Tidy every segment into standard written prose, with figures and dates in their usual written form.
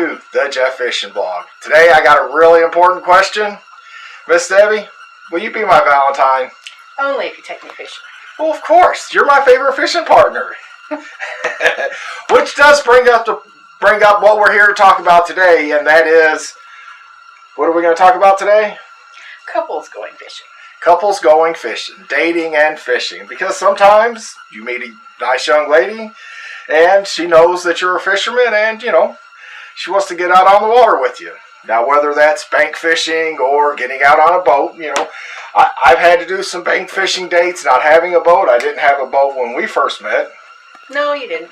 to the Jeff Fishing Blog. Today I got a really important question. Miss Debbie, will you be my Valentine? Only if you take me fishing. Well, of course. You're my favorite fishing partner. Which does bring up what we're here to talk about today, and that is, what are we going to talk about today? Couples going fishing. Couples going fishing, dating and fishing. Because sometimes you meet a nice young lady and she knows that you're a fisherman and, she wants to get out on the water with you. Now, whether that's bank fishing or getting out on a boat, I've had to do some bank fishing dates not having a boat. I didn't have a boat when we first met. No, you didn't.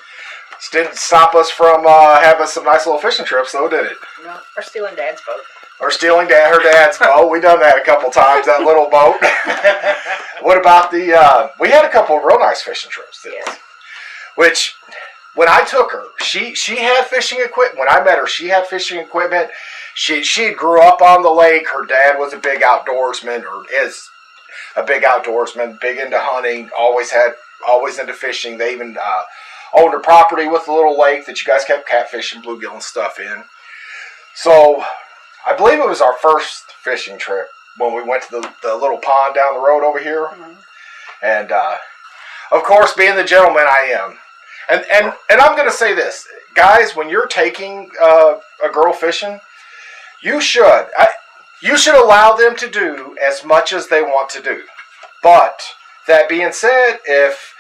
It didn't stop us from having some nice little fishing trips, though, did it? No, or stealing Dad's boat. Or stealing her dad's boat. We done that a couple times, that little boat. What about we had a couple of real nice fishing trips, didn't we? Which, when I took her, she had fishing equipment. When I met her, she had fishing equipment. She grew up on the lake. Her dad was a big outdoorsman, or is a big outdoorsman, big into hunting, always into fishing. They even owned a property with a little lake that you guys kept catfishing, bluegill and stuff in. So, I believe it was our first fishing trip when we went to the little pond down the road over here. Mm-hmm. And, of course, being the gentleman I am. And I'm going to say this. Guys, when you're taking a girl fishing, you should allow them to do as much as they want to do. But, that being said, if,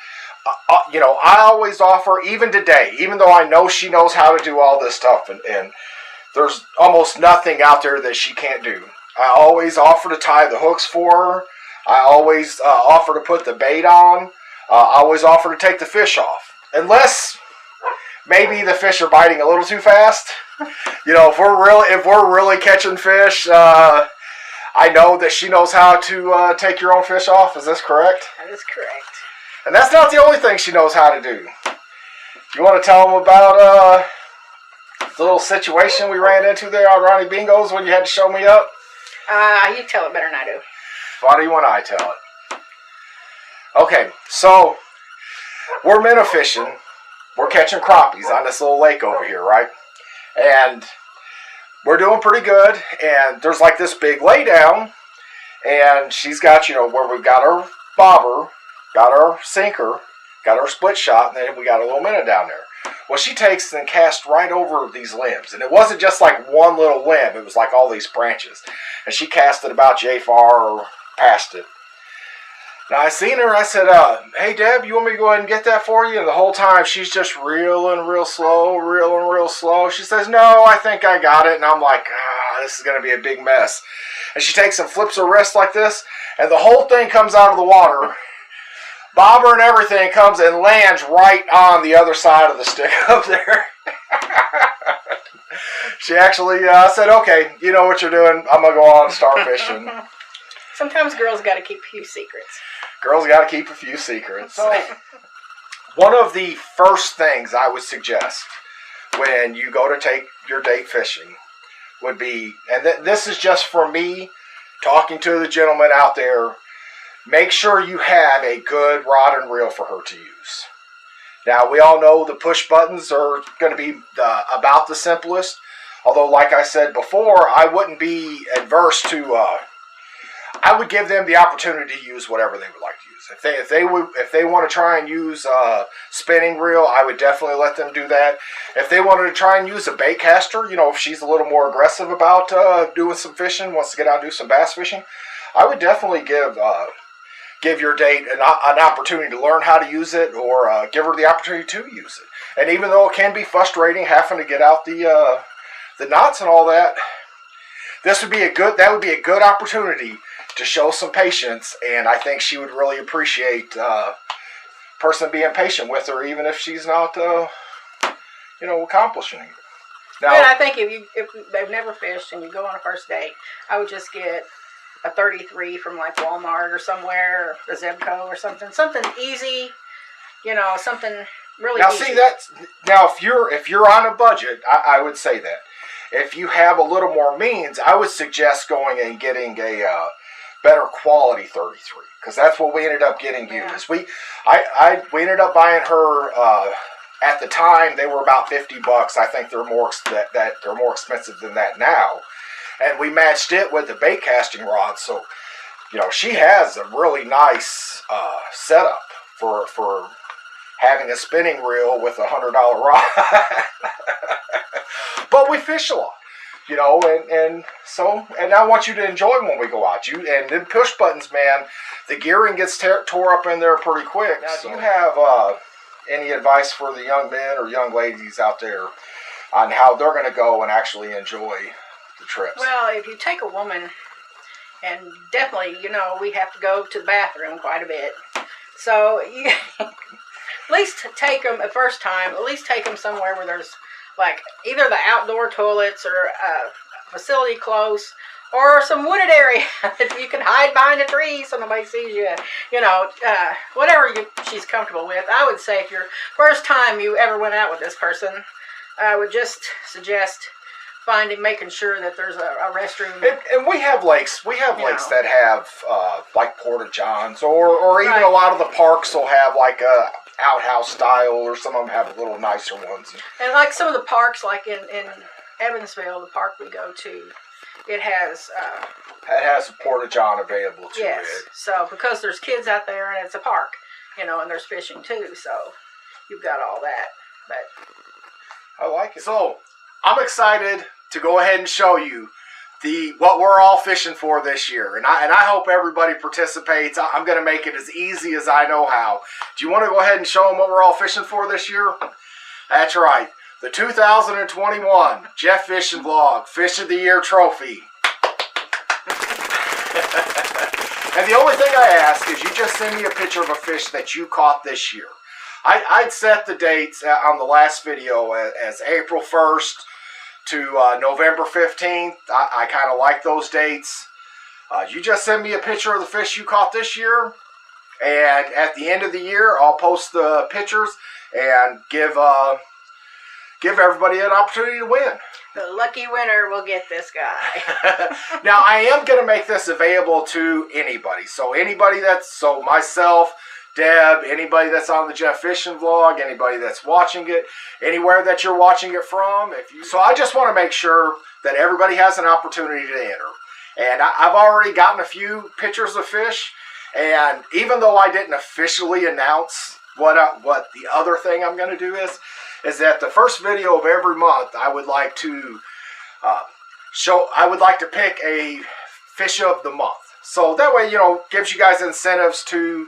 I always offer, even today, even though I know she knows how to do all this stuff, and there's almost nothing out there that she can't do. I always offer to tie the hooks for her. I always offer to put the bait on. I always offer to take the fish off. Unless maybe the fish are biting a little too fast. If we're really catching fish, I know that she knows how to take your own fish off. Is this correct? That is correct. And that's not the only thing she knows how to do. You want to tell them about the little situation we ran into there on Ronnie Bingo's when you had to show me up? You tell it better than I do. Why do you want I tell it? Okay, so we're minnow fishing. We're catching crappies on this little lake over here, right? And we're doing pretty good. And there's like this big laydown. And she's got, where we've got our bobber, got our sinker, got our split shot, and then we got a little minnow down there. Well, she takes and casts right over these limbs. And it wasn't just like one little limb. It was like all these branches. And she cast it about yay far or past it. Now, I seen her. I said, hey, Deb, you want me to go ahead and get that for you? And the whole time, she's just reeling real slow. She says, no, I think I got it. And I'm like, this is going to be a big mess. And she takes and flips her wrist like this. And the whole thing comes out of the water. Bobber and everything comes and lands right on the other side of the stick up there. She actually said, okay, you know what you're doing. I'm going to go on and start fishing. Sometimes girls got to keep a few secrets. Girls got to keep a few secrets. So, one of the first things I would suggest when you go to take your date fishing would be, and this is just for me talking to the gentleman out there, make sure you have a good rod and reel for her to use. Now, we all know the push buttons are going to be about the simplest. Although, like I said before, I wouldn't be adverse to, I would give them the opportunity to use whatever they would like to use. If they want to try and use a spinning reel, I would definitely let them do that. If they wanted to try and use a bait caster, if she's a little more aggressive about doing some fishing, wants to get out and do some bass fishing, I would definitely give your date an opportunity to learn how to use it, or give her the opportunity to use it. And even though it can be frustrating having to get out the knots and all that, that would be a good opportunity to show some patience, and I think she would really appreciate a person being patient with her, even if she's not, accomplishing it. Now, I think if they've never fished and you go on a first date, I would just get a 33 from like Walmart or somewhere, or a Zebco or something easy, something really easy. Now if you're on a budget, I would say that. If you have a little more means, I would suggest going and getting a better quality 33, because that's what we ended up getting used. We ended up buying her at the time they were about $50. I think they're more they're more expensive than that now. And we matched it with the bait casting rod. So, she has a really nice setup for having a spinning reel with $100 rod. But we fish a lot, and I want you to enjoy when we go out. And then push buttons, man, the gearing gets tore up in there pretty quick. Now, do you have any advice for the young men or young ladies out there on how they're going to go and actually enjoy the trips? Well, if you take a woman, and definitely, we have to go to the bathroom quite a bit. So you at least take them the first time. At least take them somewhere where there's like either the outdoor toilets or a facility close, or some wooded area that you can hide behind a tree so nobody sees you. Whatever she's comfortable with. I would say if your first time you ever went out with this person, I would just suggest making sure that there's a restroom. And we have lakes. We have lakes that have like porta johns, or even a lot of the parks will have like a outhouse style, or some of them have little nicer ones. And like some of the parks, like in Evansville, the park we go to, it has a porta john available to it. Yes. So because there's kids out there and it's a park, and there's fishing too, so you've got all that. But I like it. So I'm excited to go ahead and show you what we're all fishing for this year, and I hope everybody participates. I'm going to make it as easy as I know how. Do you want to go ahead and show them what we're all fishing for this year? That's right, the 2021 Jeff Fishing Vlog Fish of the Year Trophy. And the only thing I ask is you just send me a picture of a fish that you caught this year. I'd set the dates on the last video as April 1st to November 15th. I kind of like those dates. You just send me a picture of the fish you caught this year, and at the end of the year, I'll post the pictures and give everybody an opportunity to win. The lucky winner will get this guy. Now, I am going to make this available to anybody. So myself, Deb, anybody that's on the Jeff Fishing Vlog, anybody that's watching it, anywhere that you're watching it from. So I just want to make sure that everybody has an opportunity to enter. And I've already gotten a few pictures of fish, and even though I didn't officially announce what the other thing I'm going to do is that the first video of every month I would like to pick a fish of the month. So that way, gives you guys incentives to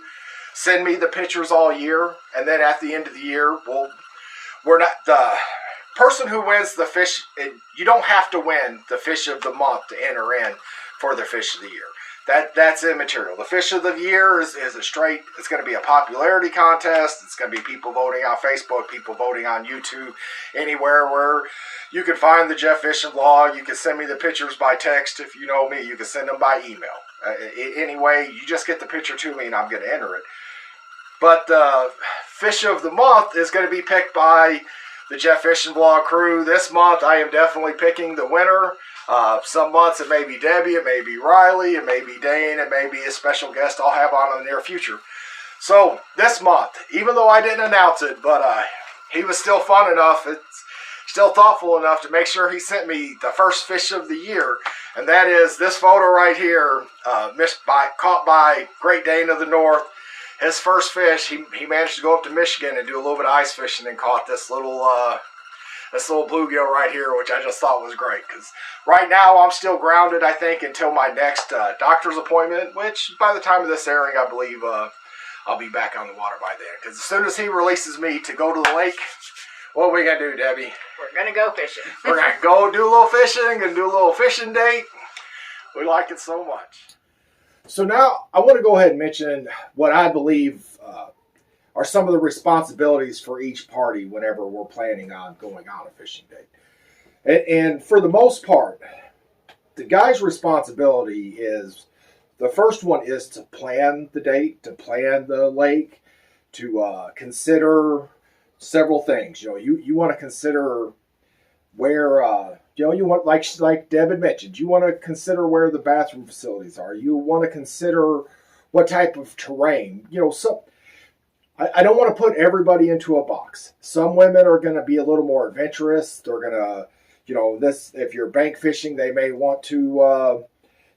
send me the pictures all year, and then at the end of the year, we're not the person who wins the fish. You don't have to win the fish of the month to enter in for the fish of the year. That's immaterial. The fish of the year is a straight. It's going to be a popularity contest. It's going to be people voting on Facebook, people voting on YouTube, anywhere where you can find the Jeff Fishing Vlog. You can send me the pictures by text if you know me. You can send them by email. Anyway, you just get the picture to me and I'm going to enter it. But the fish of the month is going to be picked by the Jeff Fishing Vlog crew. This month, I am definitely picking the winner. Some months it may be Debbie, it may be Riley, it may be Dane, it may be a special guest I'll have on in the near future. So this month, even though I didn't announce it, but he was still fun enough, still thoughtful enough to make sure he sent me the first fish of the year, and that is this photo right here, caught by Great Dane of the North. His first fish, he managed to go up to Michigan and do a little bit of ice fishing and caught this little bluegill right here, which I just thought was great. Because right now I'm still grounded, I think, until my next doctor's appointment, which by the time of this airing, I believe I'll be back on the water by then. Because as soon as he releases me to go to the lake, what are we going to do, Debbie? We're going to go fishing. We're going to go do a little fishing and do a little fishing date. We like it so much. So now I want to go ahead and mention what I believe are some of the responsibilities for each party whenever we're planning on going on a fishing date. And for the most part, the guy's responsibility is, the first one is to plan the date, to plan the lake, to consider several things. You want to consider where, you want, like Deb had mentioned, you want to consider where the bathroom facilities are. You want to consider what type of terrain. I don't want to put everybody into a box. Some women are going to be a little more adventurous. They're going to, if you're bank fishing, they may want to,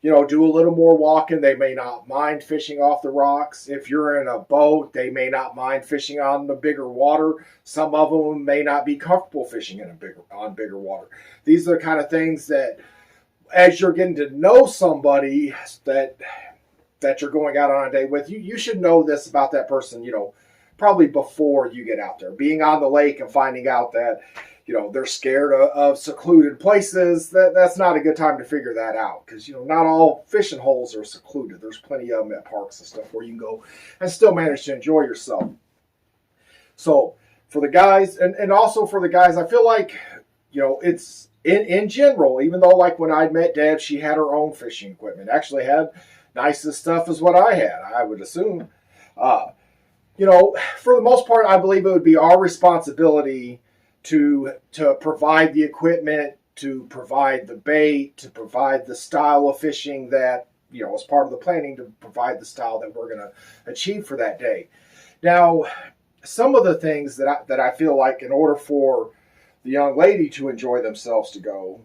do a little more walking. They may not mind fishing off the rocks. If you're in a boat, they may not mind fishing on the bigger water. Some of them may not be comfortable fishing on bigger water. These are the kind of things that, as you're getting to know somebody that you're going out on a date with, you should know this about that person, probably before you get out there. Being on the lake and finding out that, they're scared of secluded places, that's not a good time to figure that out. Because, not all fishing holes are secluded. There's plenty of them at parks and stuff where you can go and still manage to enjoy yourself. So for the guys, and also for the guys, I feel like, it's in general, even though like when I met Deb, she had her own fishing equipment. Actually had nice as stuff as what I had, I would assume. For the most part, I believe it would be our responsibility to provide the equipment, to provide the bait, to provide the style of fishing that, as part of the planning, to provide the style that we're going to achieve for that day. Now, some of the things that I feel like in order for the young lady to enjoy themselves to go,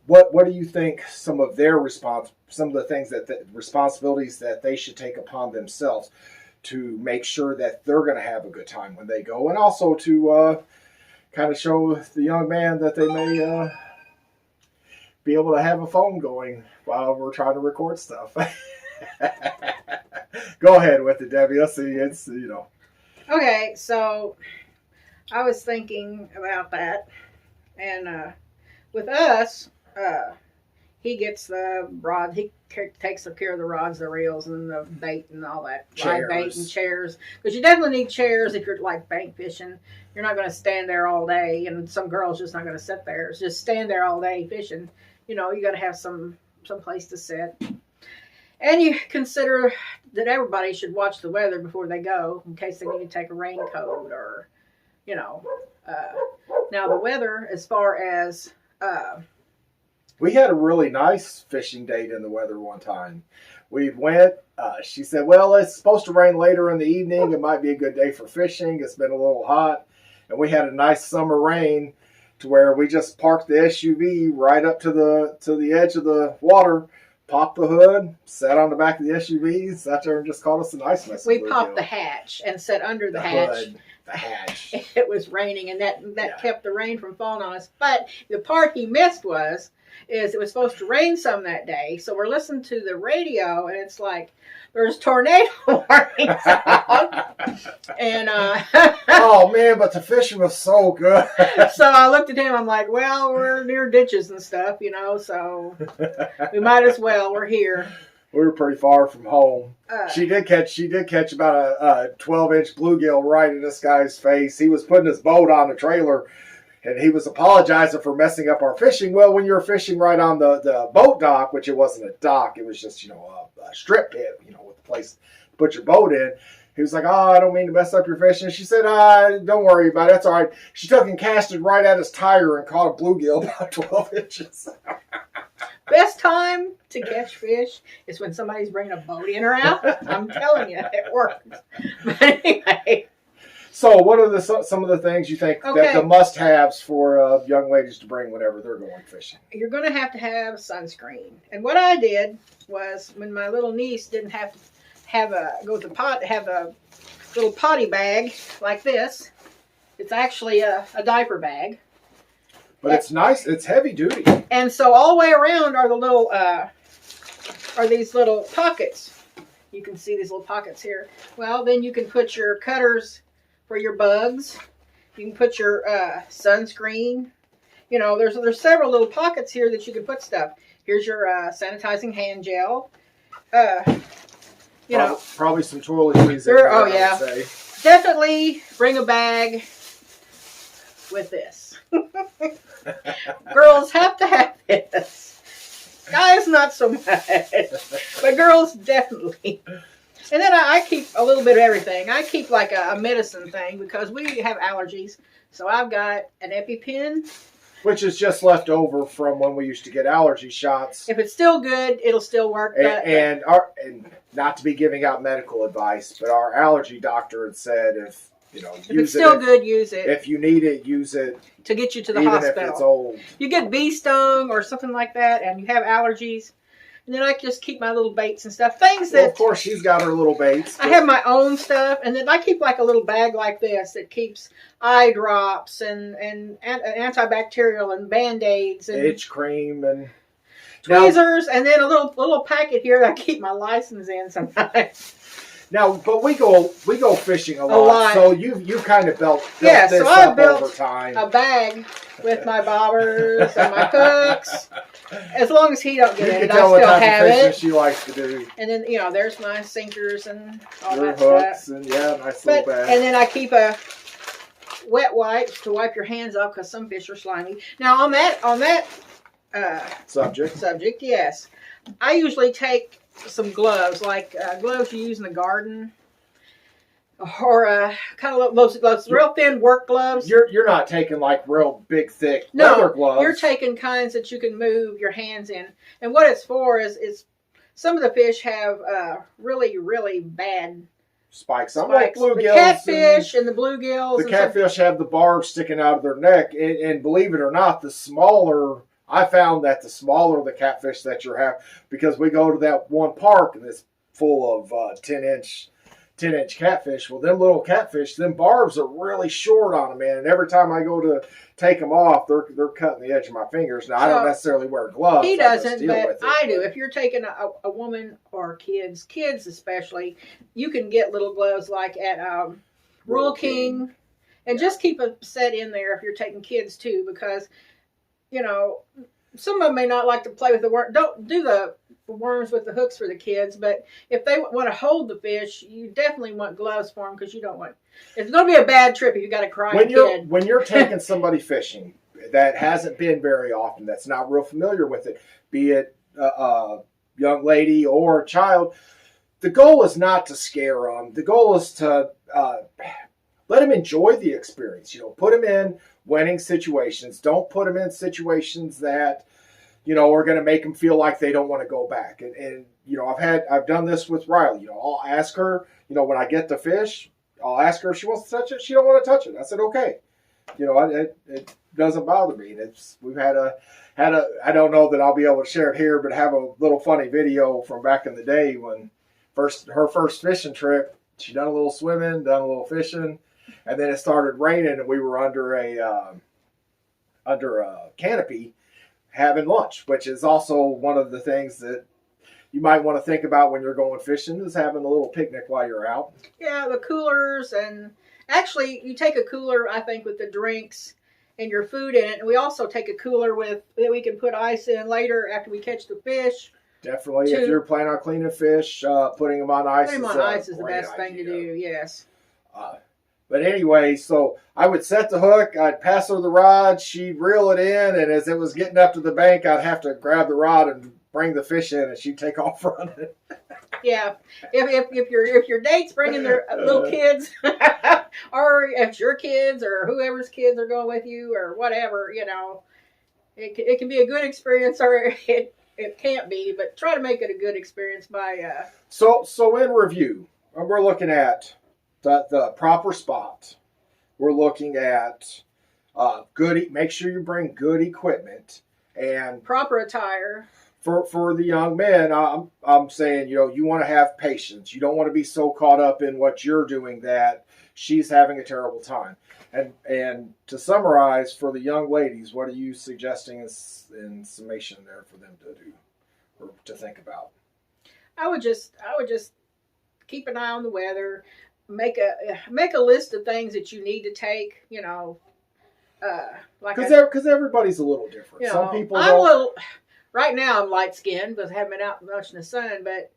what do you think some of the things the responsibilities that they should take upon themselves to make sure that they're going to have a good time when they go, and also to kind of show the young man that they may be able to have a phone going while we're trying to record stuff. Go ahead with it, Debbie. Let's see. It's, Okay, so I was thinking about that, and with us, he gets the rod. He takes care of the rods, the reels, and the bait and all that. Live bait and chairs. Because you definitely need chairs if you're like bank fishing. You're not going to stand there all day, and some girls just not going to sit there. It's just stand there all day fishing. You got to have some place to sit. And you consider that everybody should watch the weather before they go, in case they need to take a raincoat or, now the weather, as far as we had a really nice fishing date in the weather one time. We went, she said, well, it's supposed to rain later in the evening. It might be a good day for fishing. It's been a little hot. And we had a nice summer rain to where we just parked the SUV right up to the edge of the water, popped the hood, sat on the back of the SUV, sat there and just caught us a nice mess. We popped the hatch and sat under the hatch. Hood, the hatch. It was raining, and that kept the rain from falling on us. But the part he missed is it was supposed to rain some that day. So we're listening to the radio, and it's like there's tornado warnings out. And oh man, but the fishing was so good. So I looked at him. I'm like, well, we're near ditches and stuff, so we might as well. We're here. We were pretty far from home. She did catch about a 12-inch bluegill right in this guy's face. He was putting his boat on the trailer, and he was apologizing for messing up our fishing. Well, when you're fishing right on the boat dock, which it wasn't a dock, it was just, a strip pit, with a place to put your boat in. He was like, oh, I don't mean to mess up your fishing. She said, don't worry about it. That's all right. She took and casted right at his tire and caught a bluegill about 12 inches. Best time to catch fish is when somebody's bringing a boat in or out. I'm telling you, it works. But anyway. So what are some of the things you think that the must-haves for young ladies to bring whenever they're going fishing? You're going to have sunscreen. And what I did was, when my little niece didn't have to have a little potty bag like this, it's actually a diaper bag. But it's nice. It's heavy duty. And so all the way around are these little pockets. You can see these little pockets here. Well, then you can put your cutters for your bugs. You can put your sunscreen. There's several little pockets here that you can put stuff. Here's your sanitizing hand gel. Probably some toiletries. Oh yeah. Definitely bring a bag with this. Girls have to have this. Guys, not so much. But girls, definitely. And then I keep a little bit of everything. I keep like a medicine thing because we have allergies. So I've got an EpiPen. Which is just left over from when we used to get allergy shots. If it's still good, it'll still work. And not to be giving out medical advice, but our allergy doctor had said if it's still good, use it. If you need it, use it to get you to the even hospital. If it's old. You get bee stung or something like that, and you have allergies. And then I just keep my little baits and stuff. Well, of course, she's got her little baits. I have my own stuff, and then I keep like a little bag like this that keeps eye drops and antibacterial and Band-Aids and itch cream and tweezers, and then a little packet here that I keep my license in sometimes. Now, but we go fishing a lot. So you kind of built this so up over time. A bag with my bobbers and my hooks. As long as he don't get in it, I still have it. She likes to do. And then there's my sinkers and all your that hooks stuff. And nice little bag. And then I keep a wet wipes to wipe your hands off because some fish are slimy. Now on that subject, yes, I usually take some gloves, like gloves you use in the garden, or kind of those real thin work gloves. You're not taking like real big, thick leather gloves. You're taking kinds that you can move your hands in. And what it's for is some of the fish have really, really bad spikes. Like the catfish and the bluegills. The catfish have the barbs sticking out of their neck, and believe it or not, I found that the smaller the catfish that you have, because we go to that one park and it's full of 10-inch catfish. Well, them little catfish, them barbs are really short on them, man. And every time I go to take them off, they're cutting the edge of my fingers. Now, I don't necessarily wear gloves. He doesn't, but I do. If you're taking a woman or kids especially, you can get little gloves like at Rural King. And just keep a set in there if you're taking kids too, because some of them may not like to play with the worm. Don't do the worms with the hooks for the kids, but if they want to hold the fish, you definitely want gloves for them, because you don't want. It's going to be a bad trip if you got a crying kid. When you're taking somebody fishing that hasn't been very often, that's not real familiar with it, be it a young lady or a child, the goal is not to scare them. The goal is to let them enjoy the experience. Put them in winning situations. Don't put them in situations that are going to make them feel like they don't want to go back. And I've done this with Riley. I'll ask her, when I get the fish, I'll ask her if she wants to touch it. She don't want to touch it. I said, okay. It doesn't bother me. We've had a I don't know that I'll be able to share it here, but have a little funny video from back in the day when her first fishing trip. She done a little swimming, done a little fishing, and then it started raining, and we were under a canopy having lunch, which is also one of the things that you might want to think about when you're going fishing, is having a little picnic while you're out. Yeah, the coolers, and actually you take a cooler, I think, with the drinks and your food in it. And we also take a cooler that we can put ice in later after we catch the fish. Definitely, if you're planning on cleaning fish, putting them on ice. Putting them on ice is the best thing to do. Yes. But anyway, so I would set the hook, I'd pass her the rod, she'd reel it in, and as it was getting up to the bank, I'd have to grab the rod and bring the fish in, and she'd take off running. Yeah, if your date's bringing their little kids, or if your kids or whoever's kids are going with you or whatever, it can be a good experience, or it can't be. But try to make it a good experience by. So in review, we're looking at the proper spot. We're looking at make sure you bring good equipment and proper attire. For the young men, I'm saying, you want to have patience. You don't want to be so caught up in what you're doing that she's having a terrible time. And to summarize, for the young ladies, what are you suggesting in summation there for them to do or to think about? I would just keep an eye on the weather. Make a list of things that you need to take. Because everybody's a little different. Some people. Right now I'm light skinned because I haven't been out much in the sun, but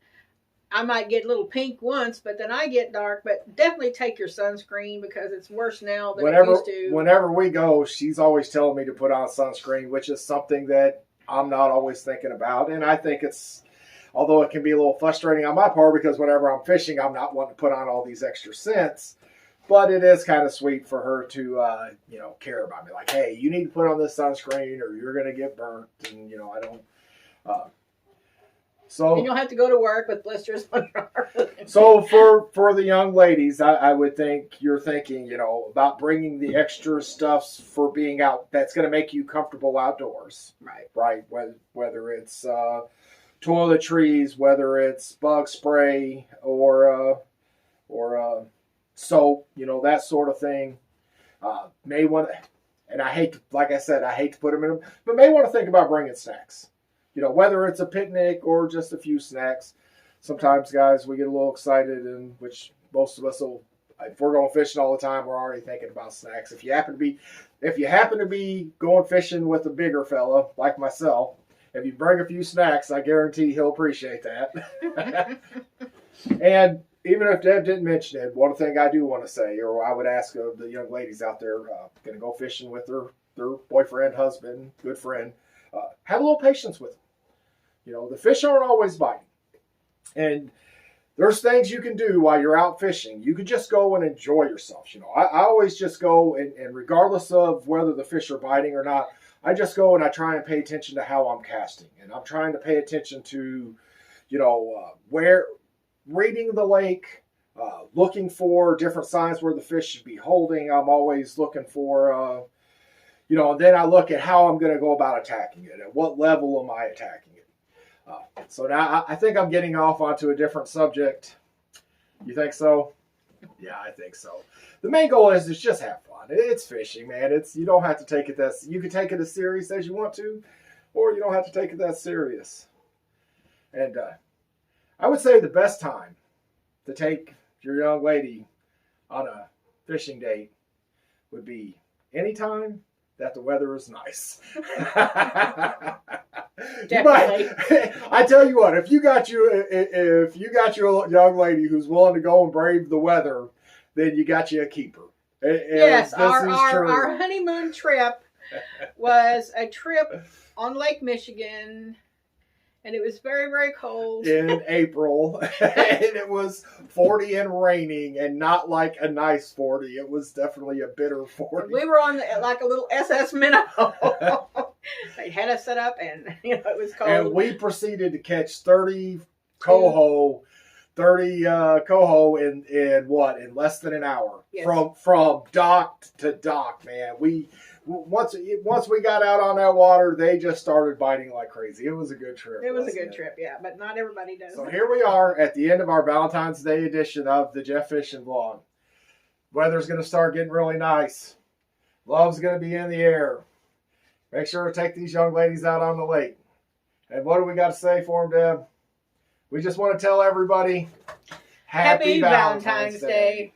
I might get a little pink once, but then I get dark. But definitely take your sunscreen, because it's worse now than it used to. Whenever we go, she's always telling me to put on sunscreen, which is something that I'm not always thinking about. And I think although it can be a little frustrating on my part, because whenever I'm fishing, I'm not wanting to put on all these extra scents. But it is kind of sweet for her to, care about me. Like, hey, you need to put on this sunscreen or you're going to get burnt. And, I don't. And you'll have to go to work with blisters on your arm. So for the young ladies, I would think you're thinking, about bringing the extra stuffs for being out. That's going to make you comfortable outdoors. Right. Whether it's toiletries, whether it's bug spray or soap, that sort of thing. May want to, and I hate to put them in them, but may want to think about bringing snacks. Whether it's a picnic or just a few snacks. Sometimes, guys, we get a little excited, and which most of us will. If we're going fishing all the time, we're already thinking about snacks. If you happen to be going fishing with a bigger fella like myself, if you bring a few snacks, I guarantee he'll appreciate that. And even if Deb didn't mention it, one thing I do want to say, or I would ask of the young ladies out there going to go fishing with their boyfriend, husband, good friend, have a little patience with them. The fish aren't always biting. And there's things you can do while you're out fishing. You could just go and enjoy yourself. I always just go and regardless of whether the fish are biting or not, I just go and I try and pay attention to how I'm casting. And I'm trying to pay attention to, where reading the lake, looking for different signs where the fish should be holding. I'm always looking for, and then I look at how I'm going to go about attacking it. At what level am I attacking it? So now I think I'm getting off onto a different subject. You think so? Yeah, I think so. The main goal is just have fun. It's fishing, man. You don't have to take it you can take it as serious as you want to, or you don't have to take it that serious. And I would say the best time to take your young lady on a fishing date would be anytime that the weather is nice. Definitely. I tell you what, if you got your young lady who's willing to go and brave the weather, then you got you a keeper. Yes, our honeymoon trip was a trip on Lake Michigan. And it was very, very cold. In April. And it was 40 and raining, and not like a nice 40. It was definitely a bitter 40. We were on like a little SS Minnow. They had us set up, and it was cold. And we proceeded to catch 30 coho in less than an hour. Yes. From dock to dock, man. Once we got out on that water, they just started biting like crazy. It was a good trip. It was a good trip, yeah, but not everybody does. So here we are at the end of our Valentine's Day edition of the Jeff Fishing Vlog. Weather's going to start getting really nice. Love's going to be in the air. Make sure to take these young ladies out on the lake. And what do we got to say for them, Deb? We just want to tell everybody, Happy Valentine's Day.